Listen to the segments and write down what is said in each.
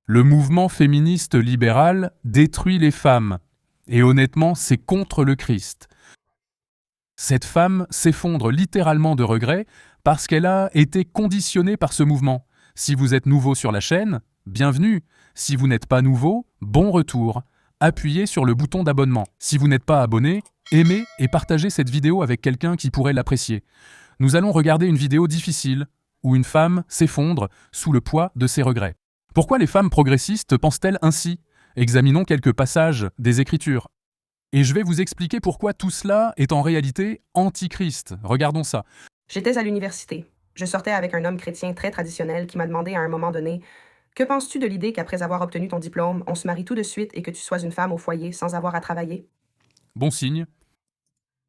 Le mouvement féministe libéral détruit les femmes. Et honnêtement, c'est contre le Christ. Cette femme s'effondre littéralement de regret parce qu'elle a été conditionnée par ce mouvement. Si vous êtes nouveau sur la chaîne, bienvenue. Si vous n'êtes pas nouveau, bon retour. Appuyez sur le bouton d'abonnement. Si vous n'êtes pas abonné, aimez et partagez cette vidéo avec quelqu'un qui pourrait l'apprécier. Nous allons regarder une vidéo difficile où une femme s'effondre sous le poids de ses regrets. Pourquoi les femmes progressistes pensent-elles ainsi? Examinons quelques passages des Écritures. Et je vais vous expliquer pourquoi tout cela est en réalité antichrist. Regardons ça. J'étais à l'université. Je sortais avec un homme chrétien très traditionnel qui m'a demandé à un moment donné « Que penses-tu de l'idée qu'après avoir obtenu ton diplôme, on se marie tout de suite et que tu sois une femme au foyer sans avoir à travailler? » Bon signe.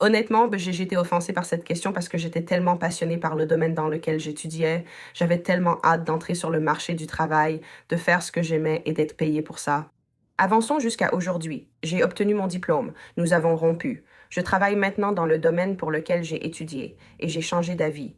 Honnêtement, j'ai été offensée par cette question parce que j'étais tellement passionnée par le domaine dans lequel j'étudiais. J'avais tellement hâte d'entrer sur le marché du travail, de faire ce que j'aimais et d'être payée pour ça. Avançons jusqu'à aujourd'hui. J'ai obtenu mon diplôme. Nous avons rompu. Je travaille maintenant dans le domaine pour lequel j'ai étudié et j'ai changé d'avis.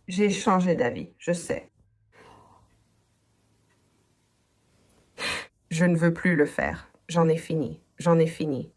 J'ai changé d'avis, je sais. Je ne veux plus le faire. J'en ai fini. J'en ai fini.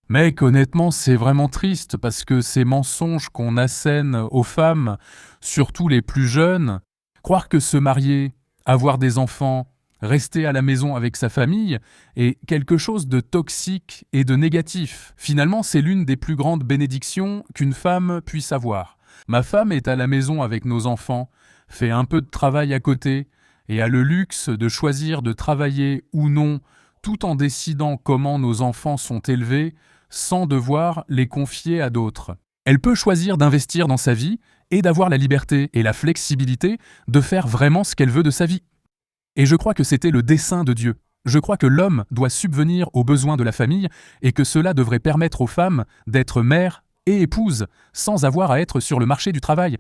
Mec, honnêtement, c'est vraiment triste parce que ces mensonges qu'on assène aux femmes, surtout les plus jeunes, croire que se marier, avoir des enfants, rester à la maison avec sa famille est quelque chose de toxique et de négatif. Finalement, c'est l'une des plus grandes bénédictions qu'une femme puisse avoir. Ma femme est à la maison avec nos enfants, fait un peu de travail à côté et a le luxe de choisir de travailler ou non, tout en décidant comment nos enfants sont élevés, sans devoir les confier à d'autres. Elle peut choisir d'investir dans sa vie et d'avoir la liberté et la flexibilité de faire vraiment ce qu'elle veut de sa vie. Et je crois que c'était le dessein de Dieu. Je crois que l'homme doit subvenir aux besoins de la famille et que cela devrait permettre aux femmes d'être mères et épouses sans avoir à être sur le marché du travail.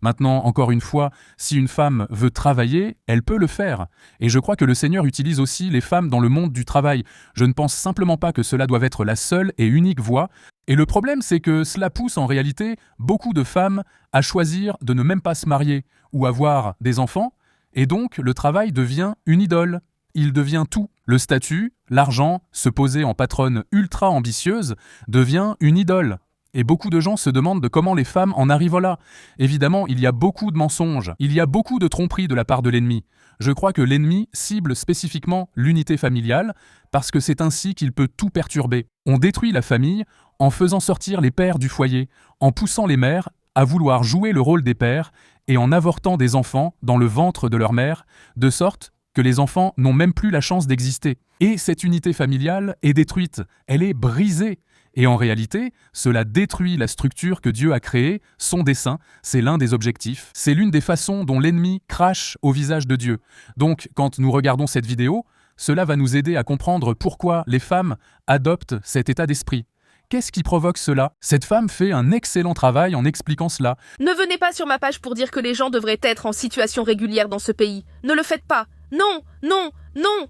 Maintenant, encore une fois, si une femme veut travailler, elle peut le faire. Et je crois que le Seigneur utilise aussi les femmes dans le monde du travail. Je ne pense simplement pas que cela doive être la seule et unique voie. Et le problème, c'est que cela pousse en réalité beaucoup de femmes à choisir de ne même pas se marier ou avoir des enfants. Et donc, le travail devient une idole. Il devient tout. Le statut, l'argent, se poser en patronne ultra ambitieuse, devient une idole. Et beaucoup de gens se demandent de comment les femmes en arrivent là. Évidemment, il y a beaucoup de mensonges, il y a beaucoup de tromperies de la part de l'ennemi. Je crois que l'ennemi cible spécifiquement l'unité familiale, parce que c'est ainsi qu'il peut tout perturber. On détruit la famille en faisant sortir les pères du foyer, en poussant les mères à vouloir jouer le rôle des pères et en avortant des enfants dans le ventre de leur mère, de sorte que les enfants n'ont même plus la chance d'exister. Et cette unité familiale est détruite, elle est brisée. Et en réalité, cela détruit la structure que Dieu a créée, son dessein, c'est l'un des objectifs. C'est l'une des façons dont l'ennemi crache au visage de Dieu. Donc, quand nous regardons cette vidéo, cela va nous aider à comprendre pourquoi les femmes adoptent cet état d'esprit. Qu'est-ce qui provoque cela? Cette femme fait un excellent travail en expliquant cela. Ne venez pas sur ma page pour dire que les gens devraient être en situation régulière dans ce pays. Ne le faites pas. Non, non, non.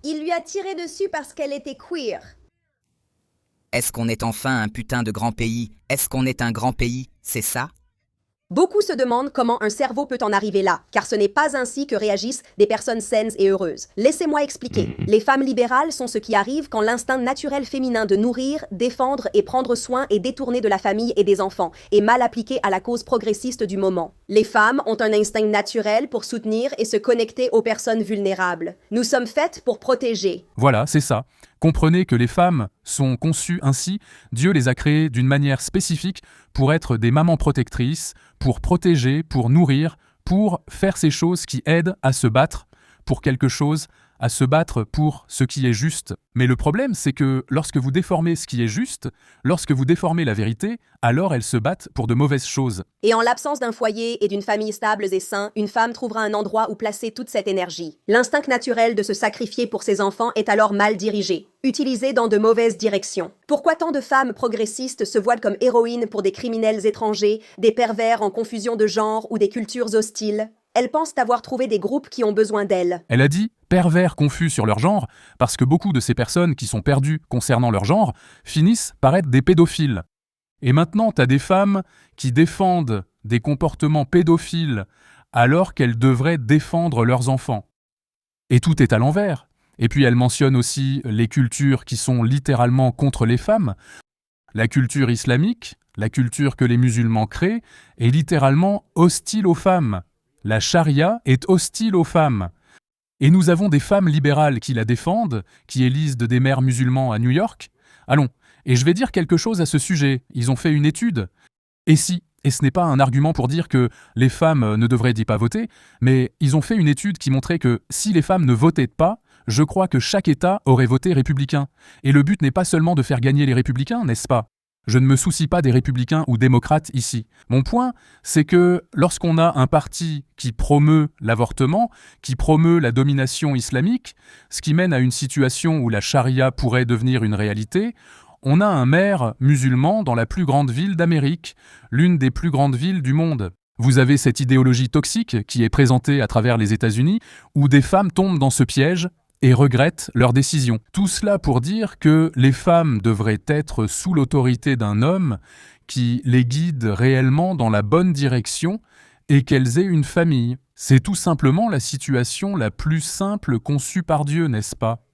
Il lui a tiré dessus parce qu'elle était queer. Est-ce qu'on est enfin un putain de grand pays? Est-ce qu'on est un grand pays? C'est ça? Beaucoup se demandent comment un cerveau peut en arriver là, car ce n'est pas ainsi que réagissent des personnes saines et heureuses. Laissez-moi expliquer. Les femmes libérales sont ce qui arrive quand l'instinct naturel féminin de nourrir, défendre et prendre soin est détourné de la famille et des enfants, et mal appliqué à la cause progressiste du moment. Les femmes ont un instinct naturel pour soutenir et se connecter aux personnes vulnérables. Nous sommes faites pour protéger. Voilà, c'est ça. Comprenez que les femmes sont conçues ainsi, Dieu les a créées d'une manière spécifique pour être des mamans protectrices, pour protéger, pour nourrir, pour faire ces choses qui aident à se battre pour quelque chose, à se battre pour ce qui est juste. Mais le problème, c'est que lorsque vous déformez ce qui est juste, lorsque vous déformez la vérité, alors elles se battent pour de mauvaises choses. Et en l'absence d'un foyer et d'une famille stables et sains, une femme trouvera un endroit où placer toute cette énergie. L'instinct naturel de se sacrifier pour ses enfants est alors mal dirigé, utilisé dans de mauvaises directions. Pourquoi tant de femmes progressistes se voilent comme héroïnes pour des criminels étrangers, des pervers en confusion de genre ou des cultures hostiles? Elles pensent avoir trouvé des groupes qui ont besoin d'elles. Elle a dit « pervers confus sur leur genre » parce que beaucoup de ces personnes qui sont perdues concernant leur genre finissent par être des pédophiles. Et maintenant, t'as des femmes qui défendent des comportements pédophiles alors qu'elles devraient défendre leurs enfants. Et tout est à l'envers. Et puis elle mentionne aussi les cultures qui sont littéralement contre les femmes. La culture islamique, la culture que les musulmans créent, est littéralement hostile aux femmes. La charia est hostile aux femmes. Et nous avons des femmes libérales qui la défendent, qui élisent des maires musulmans à New York. Allons, et je vais dire quelque chose à ce sujet. Ils ont fait une étude. Et si, et ce n'est pas un argument pour dire que les femmes ne devraient pas voter, mais ils ont fait une étude qui montrait que si les femmes ne votaient pas, je crois que chaque État aurait voté républicain. Et le but n'est pas seulement de faire gagner les républicains, n'est-ce pas ? Je ne me soucie pas des républicains ou démocrates ici. Mon point, c'est que lorsqu'on a un parti qui promeut l'avortement, qui promeut la domination islamique, ce qui mène à une situation où la charia pourrait devenir une réalité, on a un maire musulman dans la plus grande ville d'Amérique, l'une des plus grandes villes du monde. Vous avez cette idéologie toxique qui est présentée à travers les États-Unis, où des femmes tombent dans ce piège et regrettent leur décision. Tout cela pour dire que les femmes devraient être sous l'autorité d'un homme qui les guide réellement dans la bonne direction et qu'elles aient une famille. C'est tout simplement la situation la plus simple conçue par Dieu, n'est-ce pas ?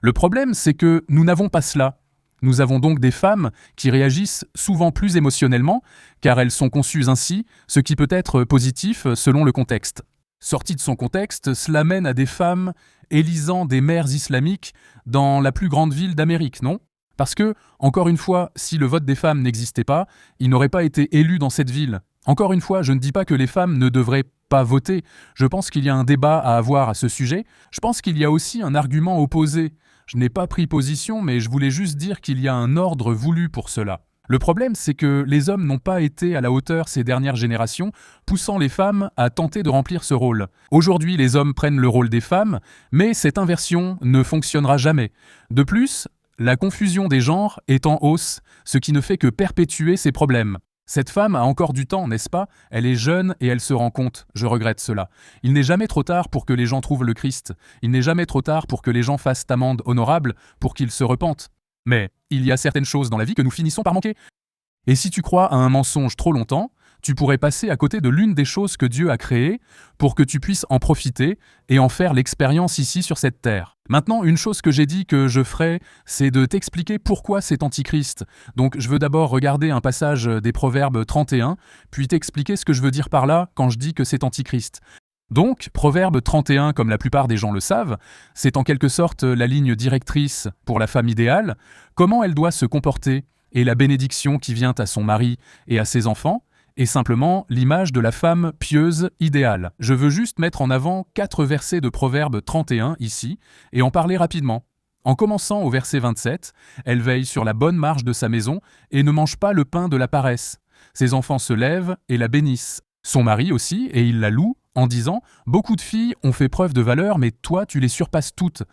Le problème, c'est que nous n'avons pas cela. Nous avons donc des femmes qui réagissent souvent plus émotionnellement, car elles sont conçues ainsi, ce qui peut être positif selon le contexte. Sorti de son contexte, cela mène à des femmes élisant des maires islamiques dans la plus grande ville d'Amérique, non ? Parce que, encore une fois, si le vote des femmes n'existait pas, ils n'auraient pas été élus dans cette ville. Encore une fois, je ne dis pas que les femmes ne devraient pas voter. Je pense qu'il y a un débat à avoir à ce sujet. Je pense qu'il y a aussi un argument opposé. Je n'ai pas pris position, mais je voulais juste dire qu'il y a un ordre voulu pour cela. Le problème, c'est que les hommes n'ont pas été à la hauteur ces dernières générations, poussant les femmes à tenter de remplir ce rôle. Aujourd'hui, les hommes prennent le rôle des femmes, mais cette inversion ne fonctionnera jamais. De plus, la confusion des genres est en hausse, ce qui ne fait que perpétuer ces problèmes. Cette femme a encore du temps, n'est-ce pas ? Elle est jeune et elle se rend compte. Je regrette cela. Il n'est jamais trop tard pour que les gens trouvent le Christ. Il n'est jamais trop tard pour que les gens fassent amende honorable, pour qu'ils se repentent. Mais il y a certaines choses dans la vie que nous finissons par manquer. Et si tu crois à un mensonge trop longtemps, tu pourrais passer à côté de l'une des choses que Dieu a créées pour que tu puisses en profiter et en faire l'expérience ici sur cette terre. Maintenant, une chose que j'ai dit que je ferai, c'est de t'expliquer pourquoi c'est antichrist. Donc je veux d'abord regarder un passage des Proverbes 31, puis t'expliquer ce que je veux dire par là quand je dis que c'est antichrist. Donc, Proverbe 31, comme la plupart des gens le savent, c'est en quelque sorte la ligne directrice pour la femme idéale, comment elle doit se comporter, et la bénédiction qui vient à son mari et à ses enfants, est simplement l'image de la femme pieuse idéale. Je veux juste mettre en avant 4 versets de Proverbe 31 ici, et en parler rapidement. En commençant au verset 27, elle veille sur la bonne marche de sa maison et ne mange pas le pain de la paresse. Ses enfants se lèvent et la bénissent. Son mari aussi, et il la loue, en disant « Beaucoup de filles ont fait preuve de valeur, mais toi tu les surpasses toutes.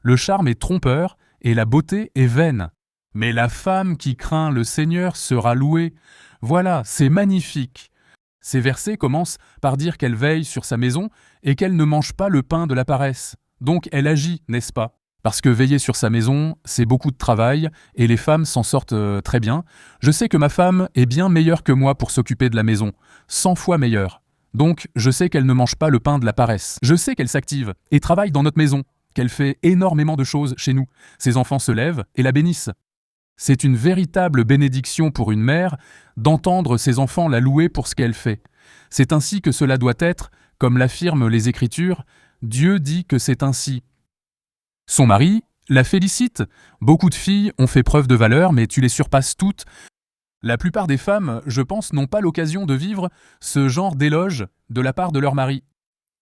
Le charme est trompeur, et la beauté est vaine. Mais la femme qui craint le Seigneur sera louée. » Voilà, c'est magnifique. Ces versets commencent par dire qu'elle veille sur sa maison et qu'elle ne mange pas le pain de la paresse. Donc elle agit, n'est-ce pas ? Parce que veiller sur sa maison, c'est beaucoup de travail, et les femmes s'en sortent très bien. Je sais que ma femme est bien meilleure que moi pour s'occuper de la maison, 100 fois meilleure. Donc, je sais qu'elle ne mange pas le pain de la paresse. Je sais qu'elle s'active et travaille dans notre maison, qu'elle fait énormément de choses chez nous. Ses enfants se lèvent et la bénissent. C'est une véritable bénédiction pour une mère d'entendre ses enfants la louer pour ce qu'elle fait. C'est ainsi que cela doit être, comme l'affirment les Écritures, Dieu dit que c'est ainsi. Son mari la félicite. Beaucoup de filles ont fait preuve de valeur, mais tu les surpasses toutes. La plupart des femmes, je pense, n'ont pas l'occasion de vivre ce genre d'éloge de la part de leur mari.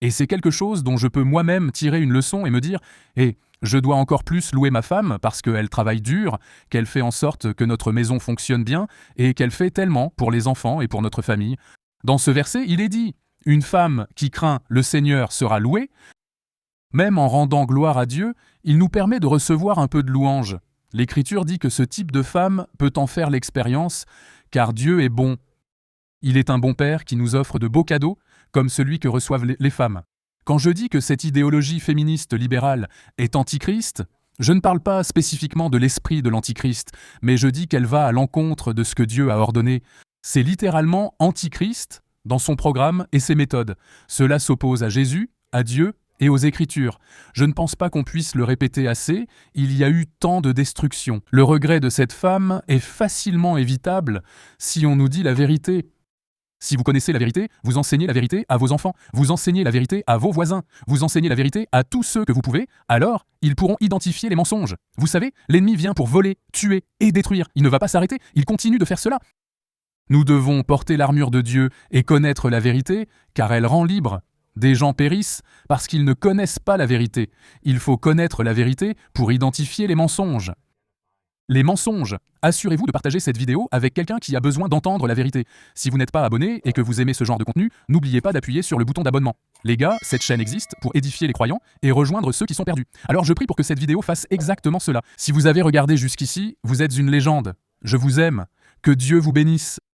Et c'est quelque chose dont je peux moi-même tirer une leçon et me dire « je dois encore plus louer ma femme parce qu'elle travaille dur, qu'elle fait en sorte que notre maison fonctionne bien et qu'elle fait tellement pour les enfants et pour notre famille. » Dans ce verset, il est dit « Une femme qui craint le Seigneur sera louée ». Même en rendant gloire à Dieu, il nous permet de recevoir un peu de louange. L'Écriture dit que ce type de femme peut en faire l'expérience, car Dieu est bon. Il est un bon Père qui nous offre de beaux cadeaux, comme celui que reçoivent les femmes. Quand je dis que cette idéologie féministe libérale est antichrist, je ne parle pas spécifiquement de l'esprit de l'antichrist, mais je dis qu'elle va à l'encontre de ce que Dieu a ordonné. C'est littéralement antichrist dans son programme et ses méthodes. Cela s'oppose à Jésus, à Dieu et aux Écritures. Je ne pense pas qu'on puisse le répéter assez, il y a eu tant de destruction. Le regret de cette femme est facilement évitable si on nous dit la vérité. Si vous connaissez la vérité, vous enseignez la vérité à vos enfants, vous enseignez la vérité à vos voisins, vous enseignez la vérité à tous ceux que vous pouvez, alors ils pourront identifier les mensonges. Vous savez, l'ennemi vient pour voler, tuer et détruire. Il ne va pas s'arrêter, il continue de faire cela. Nous devons porter l'armure de Dieu et connaître la vérité, car elle rend libre. Des gens périssent parce qu'ils ne connaissent pas la vérité. Il faut connaître la vérité pour identifier les mensonges. Les mensonges. Assurez-vous de partager cette vidéo avec quelqu'un qui a besoin d'entendre la vérité. Si vous n'êtes pas abonné et que vous aimez ce genre de contenu, n'oubliez pas d'appuyer sur le bouton d'abonnement. Les gars, cette chaîne existe pour édifier les croyants et rejoindre ceux qui sont perdus. Alors je prie pour que cette vidéo fasse exactement cela. Si vous avez regardé jusqu'ici, vous êtes une légende. Je vous aime. Que Dieu vous bénisse.